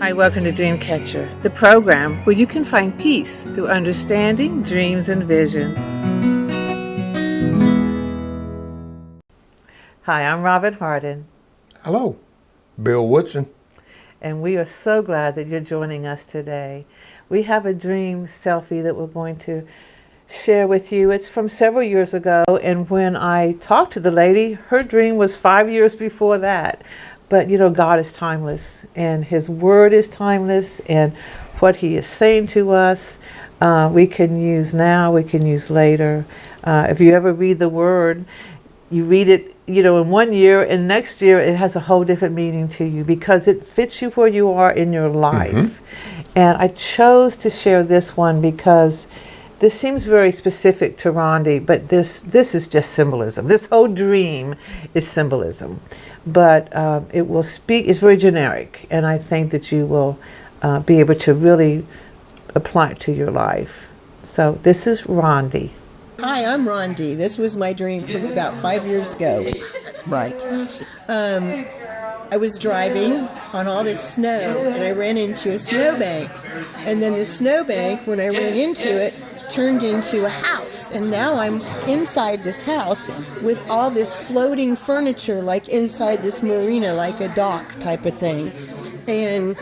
Hi, welcome to Dreamcatcher, the program where you can find peace through understanding dreams and visions. Hi, I'm Robin Hardin. Hello, Bill Woodson. And we are so glad that you're joining us today. We have a dream selfie that we're going to share with you. It's from several years ago, and when I talked to the lady, her dream was 5 years before that. But you know, God is timeless, and His Word is timeless, and what He is saying to us, we can use now, we can use later. If you ever read the Word, you read it, you know, in 1 year, and next year it has a whole different meaning to you because it fits you where you are in your life. Mm-hmm. And I chose to share this one because this seems very specific to Rondi, but this is just symbolism. This whole dream is symbolism. But it will speak, it's very generic, and I think that you will be able to really apply it to your life. So this is Rondi. Hi, I'm Rondi. This was my dream from about 5 years ago. That's right. I was driving on all this snow, and I ran into a snowbank. And then the snowbank, when I ran into it, turned into a house, and now I'm inside this house with all this floating furniture, like inside this marina, like a dock type of thing. And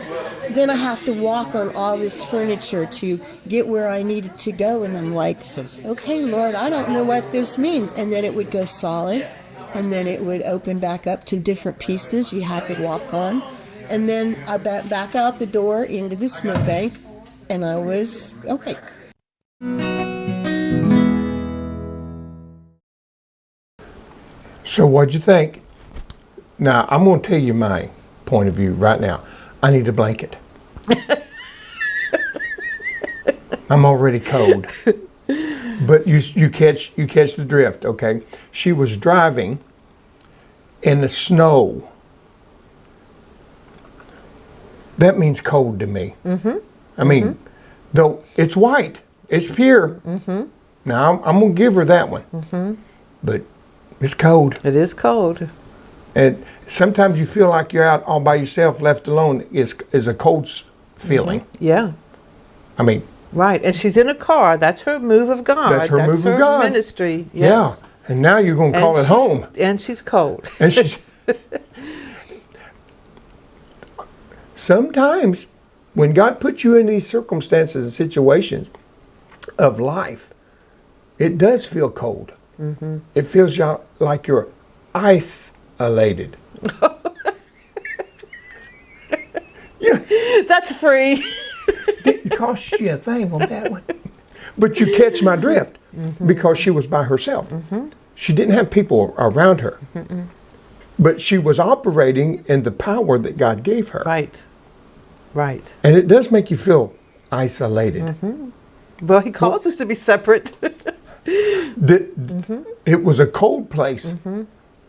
then I have to walk on all this furniture to get where I needed to go, and I'm like, okay, Lord, I don't know what this means. And then it would go solid, and then it would open back up to different pieces you had to walk on, and then I back out the door into the snowbank, and I was awake. So what'd you think? Now, I'm going to tell you my point of view right now. I need a blanket. I'm already cold. But you catch the drift, okay? She was driving in the snow. That means cold to me. Mm-hmm. I mean, though it's white, it's pure. Mm-hmm. Now, I'm going to give her that one. Mm-hmm. But it's cold. It is cold. And sometimes you feel like you're out all by yourself, left alone, is a cold feeling. Mm-hmm. Yeah. I mean. Right. And she's in a car. That's her move of God. That's her move of God. Ministry. Yes. Yeah. And now you're going to call it home. And she's cold. And she's. Sometimes when God puts you in these circumstances and situations of life, it does feel cold. Mm-hmm. It feels like you're isolated. That's free. Didn't cost you a thing on that one. But you catch my drift, because she was by herself. Mm-hmm. She didn't have people around her. Mm-mm. But she was operating in the power that God gave her. Right. Right. And it does make you feel isolated. Mm-hmm. Well, He calls us to be separate. It was a cold place. Mm-hmm.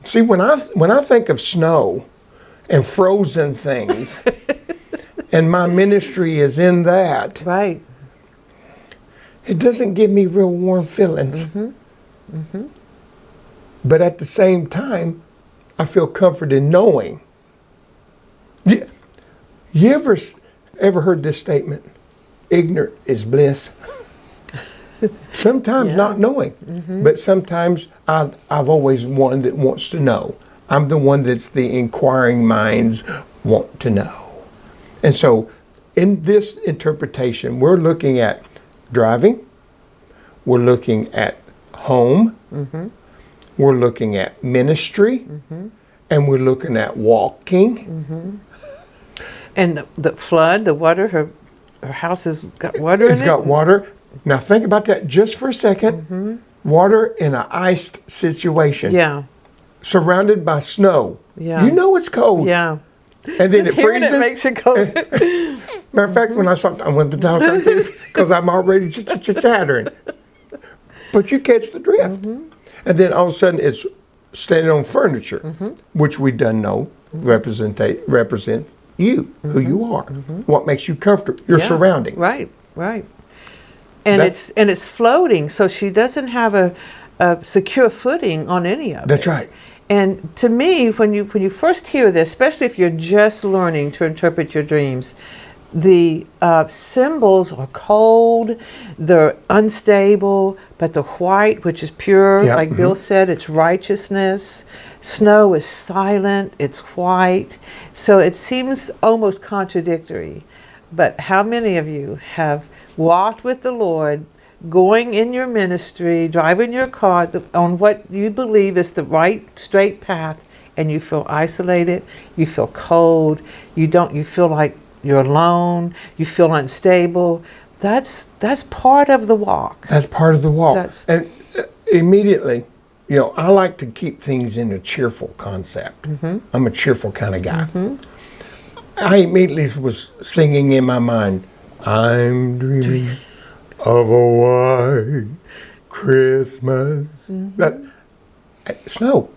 See, when I think of snow and frozen things, and my ministry is in that, right? It doesn't give me real warm feelings. Mm-hmm. Mm-hmm. But at the same time, I feel comforted knowing. You ever heard this statement? Ignorant is bliss. Sometimes not knowing, but sometimes I've always one that wants to know. I'm the one that's the inquiring minds want to know. And so in this interpretation, we're looking at driving, we're looking at home, we're looking at ministry, and we're looking at walking. And the flood, the water, her house has got water in it? It's got water. Now think about that just for a second. Water in an iced situation. Yeah. Surrounded by snow. Yeah. You know it's cold. Yeah. And then just it freezes. It makes it cold. Matter of fact, when I stopped, I went to talk because I'm already chattering. But you catch the drift. And then all of a sudden it's standing on furniture, which we done know represents you, who you are, what makes you comfortable, your surroundings. Right, right. And it's floating, so she doesn't have a secure footing on any of it. That's right. And to me, when you first hear this, especially if you're just learning to interpret your dreams, the symbols are cold, they're unstable, but the white, which is pure, Yeah, like Bill said, it's righteousness. Snow is silent, it's white. So it seems almost contradictory. But how many of you have walked with the Lord, going in your ministry, driving your car on what you believe is the right, straight path, and you feel isolated, you feel cold, you feel like you're alone, you feel unstable? That's part of the walk. That's part of the walk. And immediately, I like to keep things in a cheerful concept. I'm a cheerful kind of guy. I immediately was singing in my mind, I'm dreaming of a white Christmas. That snow,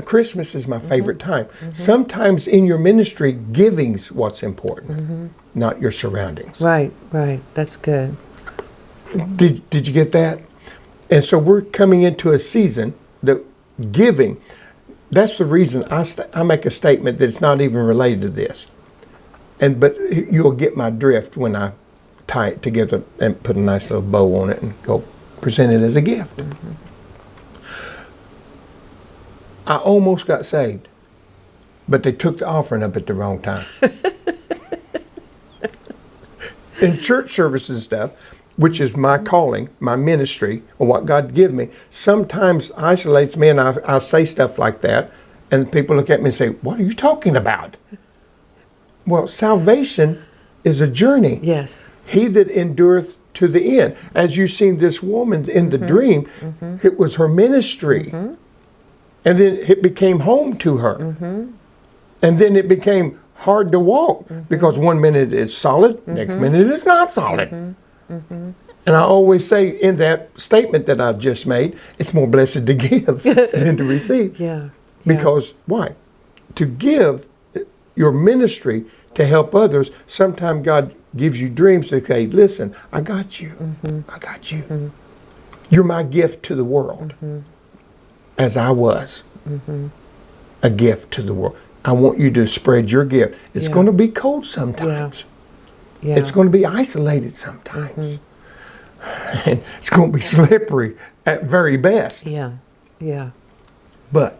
Christmas is my favorite time. Sometimes in your ministry, giving's what's important, not your surroundings. Right. That's good. Did you get that? And so we're coming into a season that giving, that's the reason I make a statement that's not even related to this. But you'll get my drift when I tie it together and put a nice little bow on it and go present it as a gift. I almost got saved, but they took the offering up at the wrong time. In church services and stuff, which is my calling, my ministry, or what God give me, sometimes isolates me, and I say stuff like that, and people look at me and say, what are you talking about? Well, salvation is a journey. Yes. He that endureth to the end. As you've seen this woman in the dream, it was her ministry. And then it became home to her. And then it became hard to walk because one minute it's solid, next minute it's not solid. And I always say in that statement that I just made, it's more blessed to give than to receive. Because why? To give your ministry to help others, sometimes God gives you dreams to say, listen, I got you. I got you. You're my gift to the world. As I was a gift to the world. I want you to spread your gift. It's going to be cold sometimes. It's going to be isolated sometimes. And it's going to be slippery at very best. But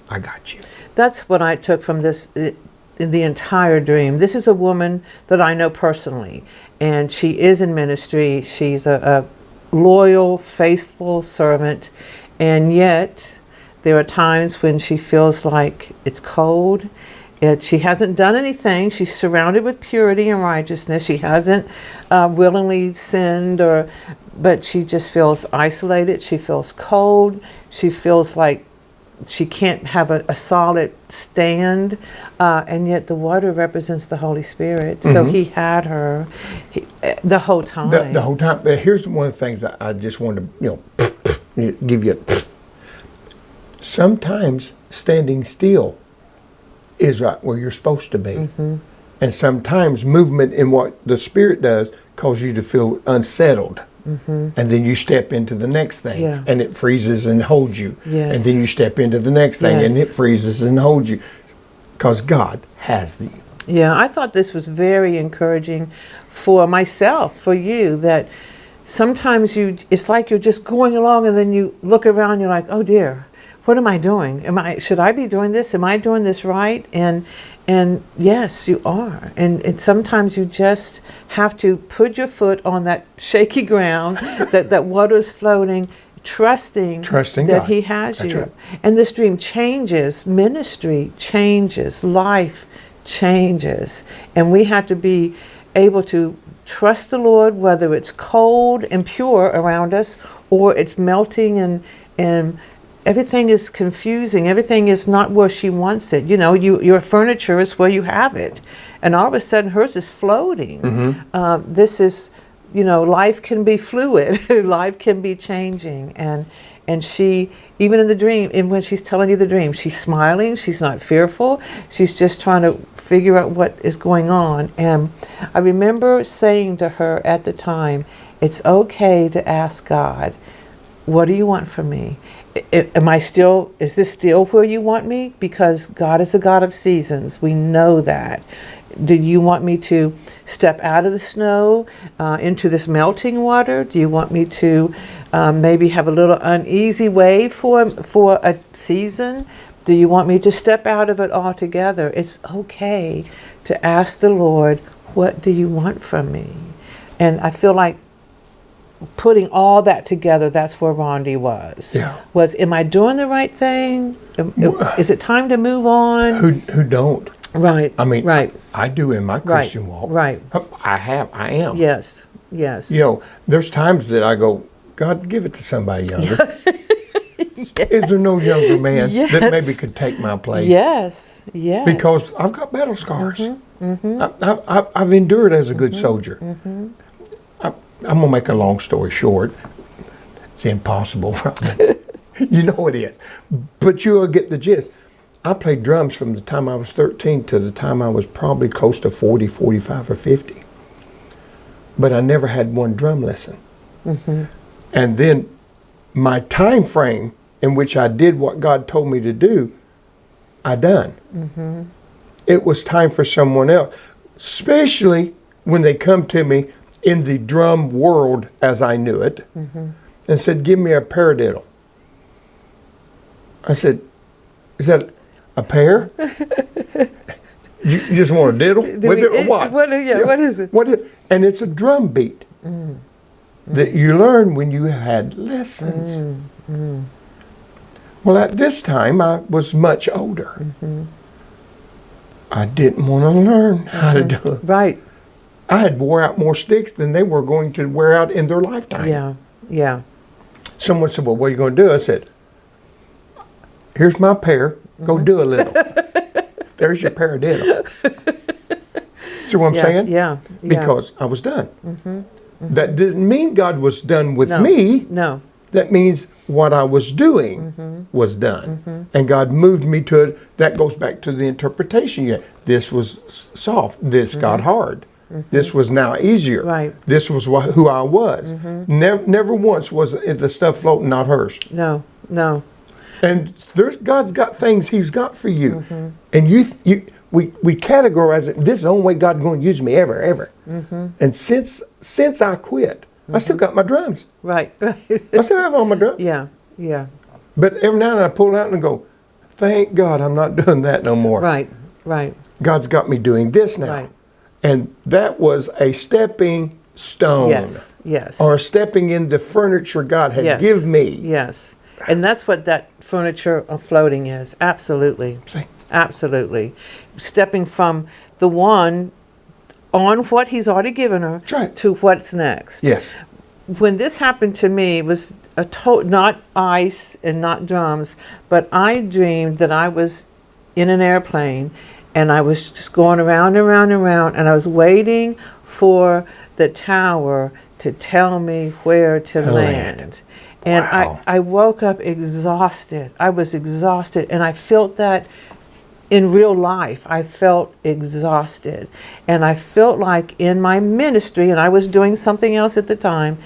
I got you. That's what I took from this, the entire dream. This is a woman that I know personally, and she is in ministry. She's a loyal, faithful servant, and yet there are times when she feels like it's cold. She hasn't done anything. She's surrounded with purity and righteousness. She hasn't willingly sinned, but she just feels isolated. She feels cold. She feels like she can't have a solid stand, and yet the water represents the Holy Spirit. So he had her the whole time. The whole time. But here's one of the things I just wanted to give you. Sometimes standing still is right where you're supposed to be. And sometimes movement in what the Spirit does causes you to feel unsettled. And then you step into the next thing and it freezes and holds you. And then you step into the next thing and it freezes and holds you. Because God has you. I thought this was very encouraging for myself, for you, that sometimes it's like you're just going along and then you look around, you're like, oh dear, what am I doing? Should I be doing this? Am I doing this right? And yes, you are. And sometimes you just have to put your foot on that shaky ground, that water's floating, trusting that God. He has you. Right. And this dream changes, ministry changes, life changes. And we have to be able to trust the Lord, whether it's cold and pure around us or it's melting and everything is confusing. Everything is not where she wants it. Your furniture is where you have it. And all of a sudden hers is floating. This is, life can be fluid. Life can be changing. And she, even in the dream, and when she's telling you the dream, she's smiling. She's not fearful. She's just trying to figure out what is going on. And I remember saying to her at the time, it's okay to ask God, what do you want from me? is this still where you want me? Because God is a God of seasons. We know that. Do you want me to step out of the snow into this melting water? Do you want me to maybe have a little uneasy way for a season? Do you want me to step out of it altogether? It's okay to ask the Lord, what do you want from me? And I feel like putting all that together, that's where Rondi was. Yeah. Was, am I doing the right thing? Is it time to move on? Who don't? Right. I mean, right. I do in my Christian walk. Right. I am. Yes. Yes. You know, there's times that I go, God, give it to somebody younger. Yes. Is there no younger man Yes. that maybe could take my place? Yes. Yes. Because I've got battle scars. Mm-hmm. I've endured as a good soldier. I'm going to make a long story short. It's impossible. You know it is. But you'll get the gist. I played drums from the time I was 13 to the time I was probably close to 40, 45, or 50. But I never had one drum lesson. And then my time frame in which I did what God told me to do, I done. It was time for someone else, especially when they come to me in the drum world as I knew it, and said, give me a paradiddle. I said, is that a pear? you just want a diddle? With it or what? What is it? And it's a drum beat that you learn when you had lessons. Well, at this time, I was much older. I didn't want to learn how to do it. Right. I had wore out more sticks than they were going to wear out in their lifetime. Yeah. Yeah. Someone said, well, what are you going to do? I said, here's my pear. Go do a little. There's your paradiddle. See what I'm saying? Yeah. Because I was done. That didn't mean God was done with No. me. No. That means what I was doing was done. And God moved me to it. That goes back to the interpretation. Yeah, this was soft. This got hard. This was now easier. Right. This was who I was. Never once was the stuff floating not hers. No. No. And God's got things He's got for you. And we categorize it. This is the only way God's going to use me ever. And since I quit, I still got my drums. Right. I still have all my drums. Yeah. Yeah. But every now and then I pull out and go, thank God I'm not doing that no more. Right. Right. God's got me doing this now. Right. And that was a stepping stone. Yes. Yes. Or stepping in the furniture God had Yes. give me. Yes. And that's what that furniture of floating is. Absolutely. See? Absolutely. Stepping from the one on what He's already given her That's right. to what's next. Yes. When this happened to me, it was not ice and not drums, but I dreamed that I was in an airplane and I was just going around and around and around, and I was waiting for the tower to tell me where to land. And Wow. I woke up exhausted. I was exhausted, and I felt that in real life. I felt exhausted. And I felt like in my ministry, and I was doing something else at the time,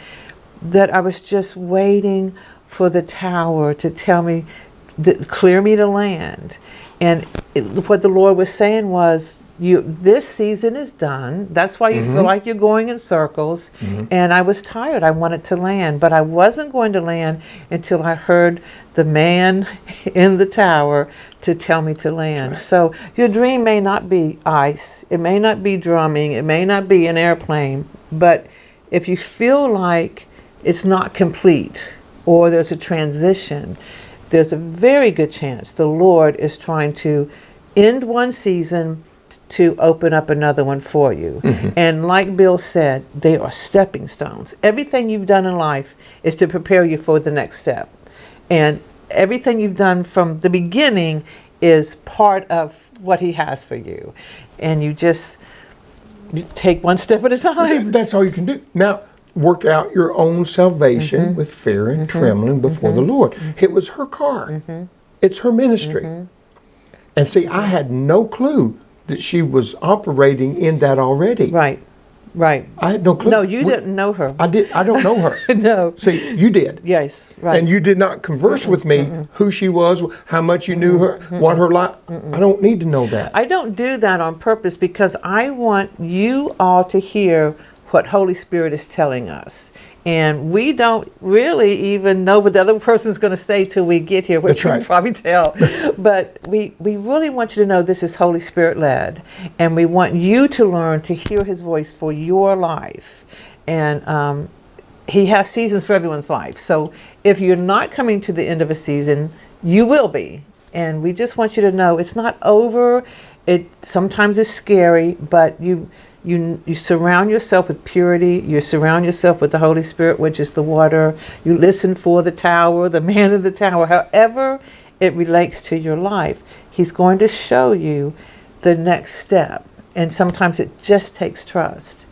that I was just waiting for the tower to tell me, clear me to land. And what the Lord was saying was, this season is done. That's why you feel like you're going in circles. And I was tired. I wanted to land, but I wasn't going to land until I heard the man in the tower to tell me to land. Right. So your dream may not be ice. It may not be drumming. It may not be an airplane. But if you feel like it's not complete or there's a transition, there's a very good chance the Lord is trying to end one season to open up another one for you. And like Bill said, they are stepping stones. Everything you've done in life is to prepare you for the next step. And everything you've done from the beginning is part of what He has for you. And you take one step at a time. That's all you can do. Now, work out your own salvation with fear and trembling before the Lord. It was her car. It's her ministry. And see, I had no clue that she was operating in that already. Right. Right. I had no clue. No, you didn't know her. I don't know her. No. See, you did. Yes, right. And you did not converse with me who she was, how much you knew her, what her life. I don't need to know that. I don't do that on purpose because I want you all to hear what Holy Spirit is telling us. And we don't really even know what the other person's going to say till we get here, which That's you right. can probably tell. But we really want you to know this is Holy Spirit led. And we want you to learn to hear his voice for your life. And he has seasons for everyone's life. So if you're not coming to the end of a season, you will be. And we just want you to know it's not over. It sometimes is scary, but you surround yourself with purity. You surround yourself with the Holy Spirit, which is the water. You listen for the tower, the man of the tower, however it relates to your life. He's going to show you the next step. And sometimes it just takes trust.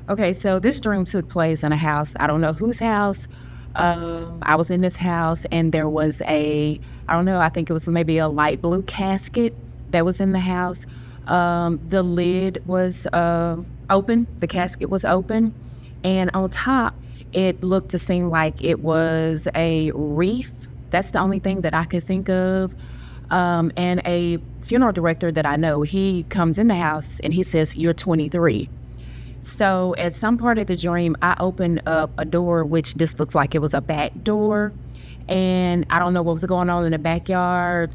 Okay, so this dream took place in a house. I don't know whose house. I was in this house and there was I don't know, I think it was maybe a light blue casket that was in the house. The lid was open, the casket was open, and on top, it looked to seem like it was a wreath. That's the only thing that I could think of. And a funeral director that I know, he comes in the house and he says, "You're 23." So at some part of the dream, I opened up a door, which just looks like it was a back door. And I don't know what was going on in the backyard.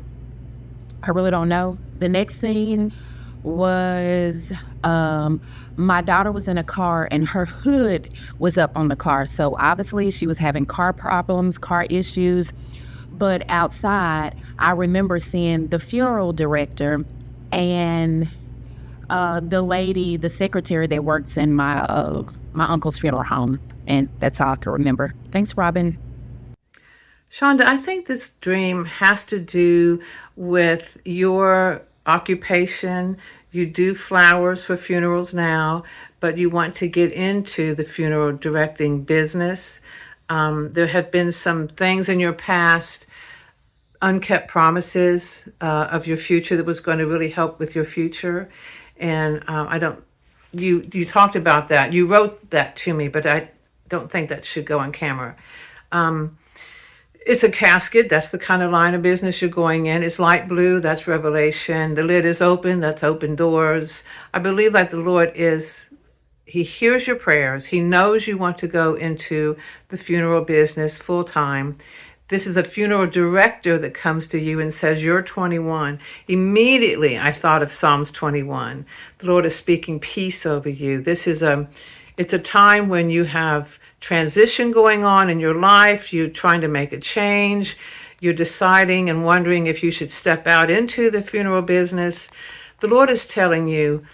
I really don't know. The next scene was my daughter was in a car and her hood was up on the car. So obviously she was having car problems, car issues. But outside, I remember seeing the funeral director and the lady, the secretary that works in my uncle's funeral home. And that's all I can remember. Thanks, Robin. Shonda, I think this dream has to do with your occupation. You do flowers for funerals now, but you want to get into the funeral directing business. There have been some things in your past, unkept promises of your future that was going to really help with your future. And you talked about that. You wrote that to me, but I don't think that should go on camera. It's a casket. That's the kind of line of business you're going in. It's light blue. That's revelation. The lid is open. That's open doors. I believe that the Lord he hears your prayers. He knows you want to go into the funeral business full time. This is a funeral director that comes to you and says, "You're 21. Immediately, I thought of Psalms 21. The Lord is speaking peace over you. It's a time when you have transition going on in your life. You're trying to make a change. You're deciding and wondering if you should step out into the funeral business. The Lord is telling you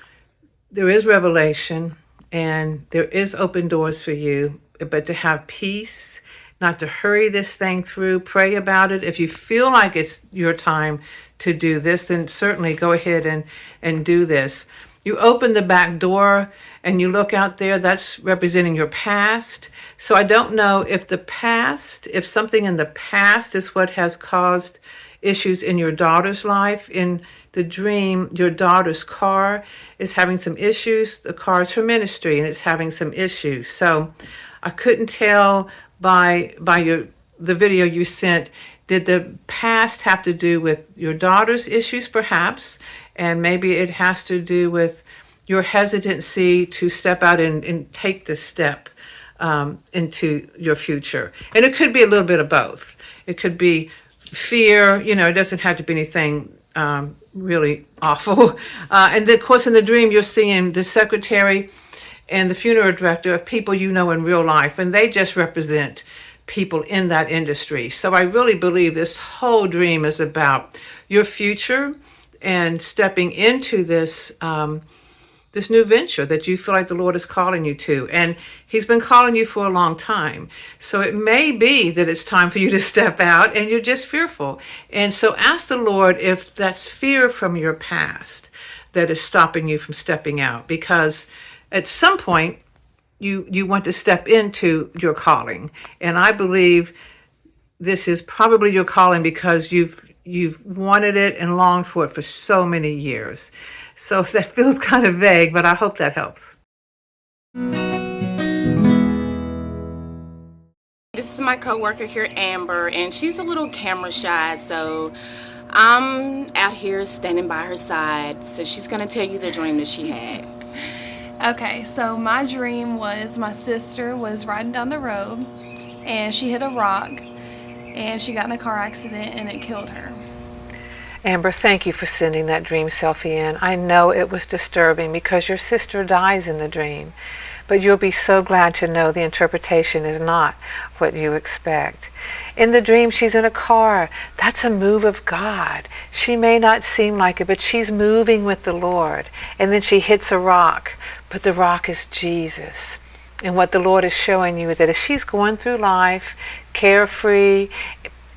there is revelation and there is open doors for you, but to have peace, not to hurry this thing through. Pray about it. If you feel like it's your time to do this, then certainly go ahead and do this." You open the back door and you look out there, that's representing your past. So I don't know if if something in the past is what has caused issues in your daughter's life. In the dream, your daughter's car is having some issues. The car is her ministry and it's having some issues. So I couldn't tell by the video you sent, did the past have to do with your daughter's issues perhaps, and maybe it has to do with your hesitancy to step out and take the step into your future. And it could be a little bit of both. It could be fear, it doesn't have to be anything really awful. And then, of course, in the dream, you're seeing the secretary and the funeral director of people you know in real life, and they just represent people in that industry. So I really believe this whole dream is about your future and stepping into this this new venture that you feel like the Lord is calling you to. And he's been calling you for a long time. So it may be that it's time for you to step out and you're just fearful. And so ask the Lord if that's fear from your past that is stopping you from stepping out, because at some point you want to step into your calling. And I believe this is probably your calling because you've wanted it and longed for it for so many years. So that feels kind of vague, but I hope that helps. This is my coworker here, Amber, and she's a little camera shy, so I'm out here standing by her side. So she's gonna tell you the dream that she had. Okay, so my dream was my sister was riding down the road and she hit a rock and she got in a car accident and it killed her. Amber, thank you for sending that dream selfie in. I know it was disturbing because your sister dies in the dream, but you'll be so glad to know the interpretation is not what you expect. In the dream, she's in a car. That's a move of God. She may not seem like it, but she's moving with the Lord. And then she hits a rock, but the rock is Jesus. And what the Lord is showing you is that if she's going through life carefree,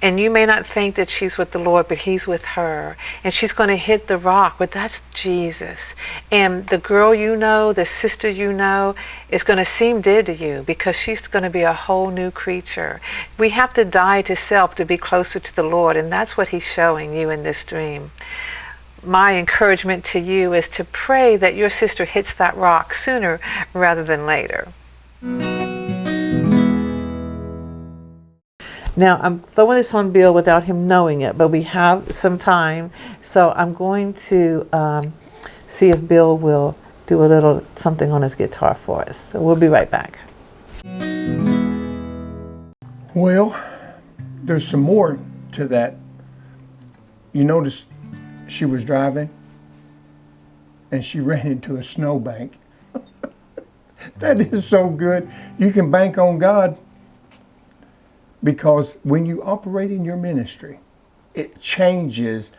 and you may not think that she's with the Lord, but He's with her. And she's going to hit the rock, but that's Jesus. And the girl you know, the sister you know, is going to seem dead to you because she's going to be a whole new creature. We have to die to self to be closer to the Lord, and that's what He's showing you in this dream. My encouragement to you is to pray that your sister hits that rock sooner rather than later. Now, I'm throwing this on Bill without him knowing it, but we have some time. So I'm going to see if Bill will do a little something on his guitar for us. So we'll be right back. Well, there's some more to that. You notice she was driving and she ran into a snowbank. That is so good. You can bank on God. Because when you operate in your ministry, it changes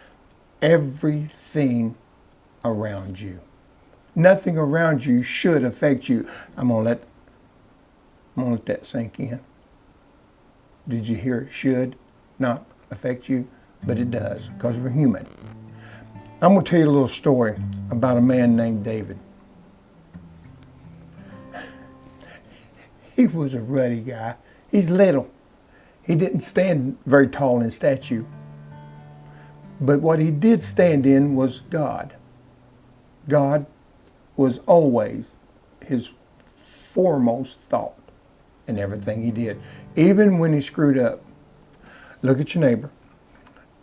everything around you. Nothing around you should affect you. I'm gonna let that sink in. Did you hear it? Should not affect you, but it does, because we're human. I'm gonna tell you a little story about a man named David. He was a ruddy guy. He's little. He didn't stand very tall in stature. But what he did stand in was God. God was always his foremost thought in everything he did. Even when he screwed up. Look at your neighbor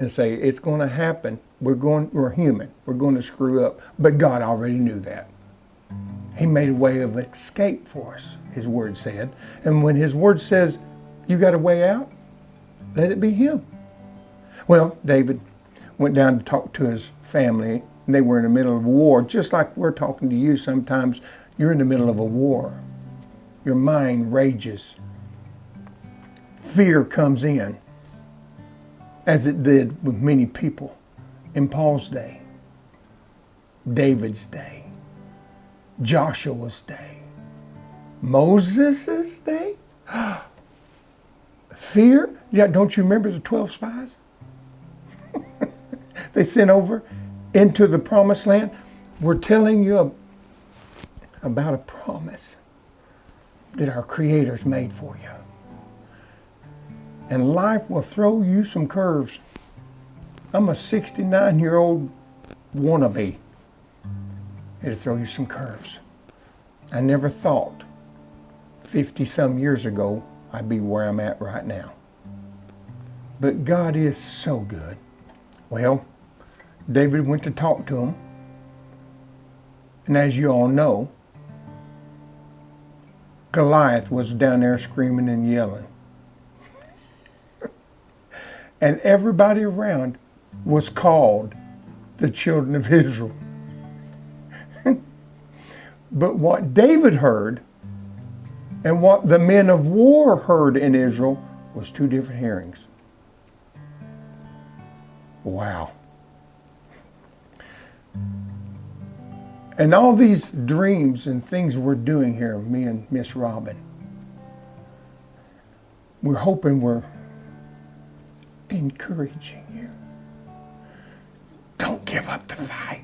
and say, it's going to happen. We're human. We're going to screw up. But God already knew that. He made a way of escape for us, his word said. And when his word says, you got a way out, let it be him. Well, David went down to talk to his family. And they were in the middle of a war, just like we're talking to you sometimes. You're in the middle of a war. Your mind rages. Fear comes in, as it did with many people in Paul's day, David's day, Joshua's day, Moses' day. Fear? Yeah, don't you remember the 12 spies? They sent over into the promised land. We're telling you about a promise that our Creator's made for you. And life will throw you some curves. I'm a 69-year-old wannabe. It'll throw you some curves. I never thought 50-some years ago I'd be where I'm at right now. But God is so good. Well, David went to talk to him. And as you all know, Goliath was down there screaming and yelling. And everybody around was called the children of Israel. But what David heard and what the men of war heard in Israel was two different hearings. Wow. And all these dreams and things we're doing here, me and Miss Robin, we're hoping we're encouraging you. Don't give up the fight.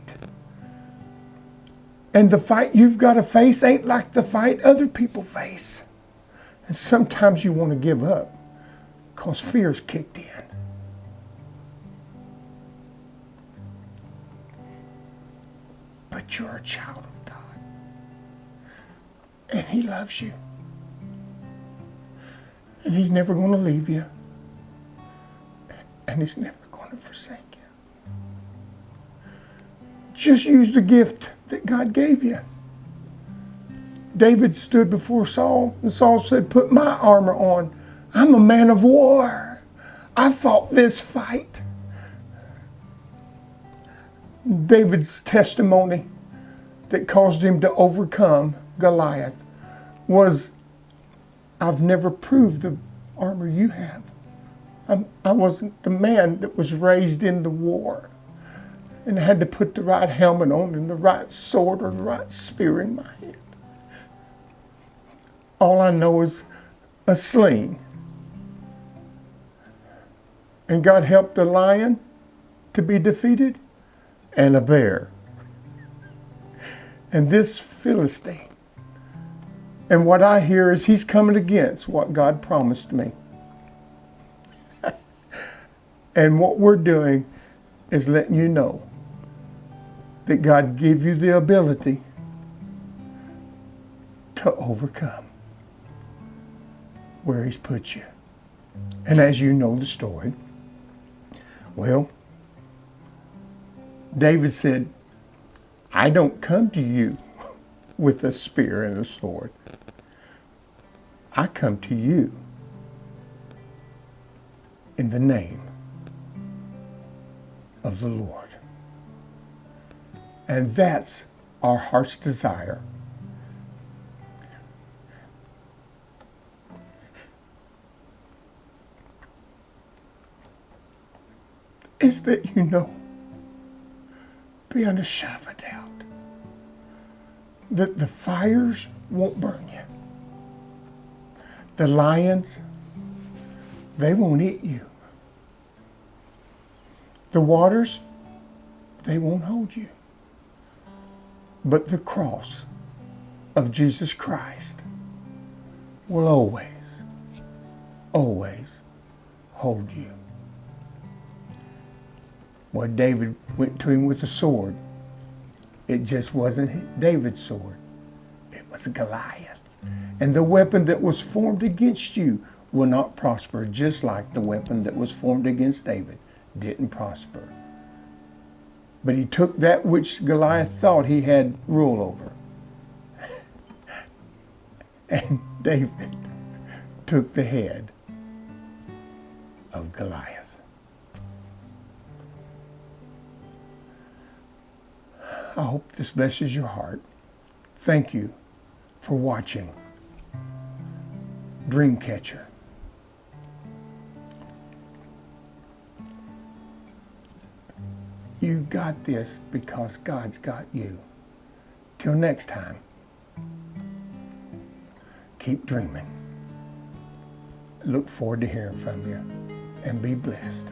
And the fight you've got to face ain't like the fight other people face. And sometimes you want to give up because fear's kicked in. But you're a child of God. And He loves you. And He's never going to leave you. And He's never going to forsake you. Just use the gift that God gave you. David stood before Saul, and Saul said, "Put my armor on. I'm a man of war. I fought this fight." David's testimony that caused him to overcome Goliath was, "I've never proved the armor you have. I wasn't the man that was raised in the war and had to put the right helmet on and the right sword or the right spear in my hand. All I know is a sling." And God helped a lion to be defeated and a bear. And this Philistine, and what I hear is he's coming against what God promised me. And what we're doing is letting you know that God gave you the ability to overcome where He's put you. And as you know the story, well, David said, "I don't come to you with a spear and a sword. I come to you in the name of the Lord." And that's our heart's desire. Is that you know, beyond a shadow of a doubt, that the fires won't burn you. The lions, they won't eat you. The waters, they won't hold you. But the cross of Jesus Christ will always, always hold you. Well, David went to him with a sword. It just wasn't David's sword. It was Goliath's. And the weapon that was formed against you will not prosper, just like the weapon that was formed against David didn't prosper. But he took that which Goliath thought he had rule over. And David took the head of Goliath. I hope this blesses your heart. Thank you for watching Dreamcatcher. You got this because God's got you. Till next time, keep dreaming. Look forward to hearing from you, and be blessed.